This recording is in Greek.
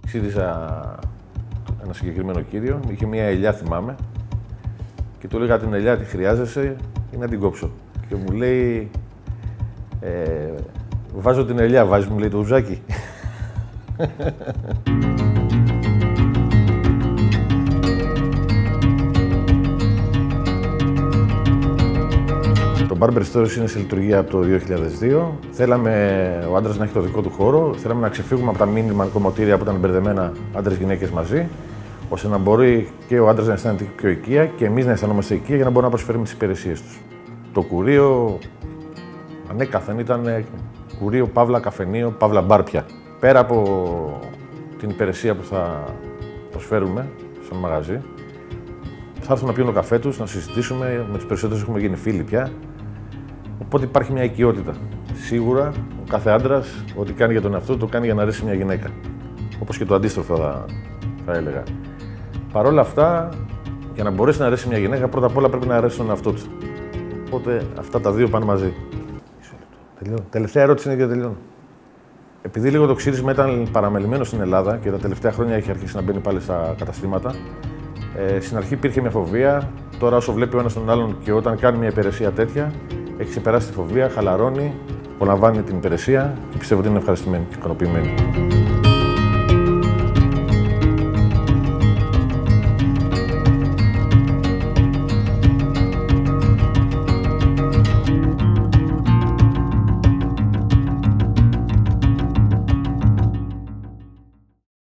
Ξύριζα ένα συγκεκριμένο κύριο, είχε μια ελιά, θυμάμαι, και του έλεγα την ελιά τη χρειάζεσαι ή να την κόψω. Και μου λέει, βάζω την ελιά, βάζεις, μου λέει, το ουζάκι. Το Barber Stories είναι σε λειτουργία από το 2002. Θέλαμε ο άντρας να έχει το δικό του χώρο, θέλαμε να ξεφύγουμε από τα μήνυμα κομμωτήρια που ήταν μπερδεμένα άντρες-γυναίκες μαζί, ώστε να μπορεί και ο άντρας να αισθάνεται πιο οικία και εμείς να αισθανόμαστε οικία για να μπορούμε να προσφέρουμε τις υπηρεσίες τους. Το κουρείο ανέκαθεν ήταν κουρείο, παύλα καφενείο, παύλα μπάρ πια. Πέρα από την υπηρεσία που θα προσφέρουμε σαν μαγαζί, θα έρθουν να πιούν το καφέ τους, να συζητήσουμε, με τους περισσότερους έχουμε γίνει φίλοι πια. Οπότε υπάρχει μια οικειότητα. Σίγουρα ο κάθε άντρας, ό,τι κάνει για τον εαυτό του, το κάνει για να αρέσει μια γυναίκα. Όπως και το αντίστροφο θα έλεγα. Παρ' όλα αυτά, για να μπορέσει να αρέσει μια γυναίκα, πρώτα απ' όλα πρέπει να αρέσει τον εαυτό του. Οπότε αυτά τα δύο πάνε μαζί. Τελειώνω. Τελευταία ερώτηση είναι και τελειώνω. Επειδή λίγο το ξύρισμα ήταν παραμελημένο στην Ελλάδα και τα τελευταία χρόνια έχει αρχίσει να μπαίνει πάλι στα καταστήματα, στην αρχή υπήρχε μια φοβία. Τώρα, όσο βλέπει ο ένας τον άλλον και όταν κάνει μια υπηρεσία τέτοια, έχει ξεπεράσει τη φοβία, χαλαρώνει, απολαμβάνει την υπηρεσία και πιστεύω ότι είναι ευχαριστημένη και ικανοποιημένη.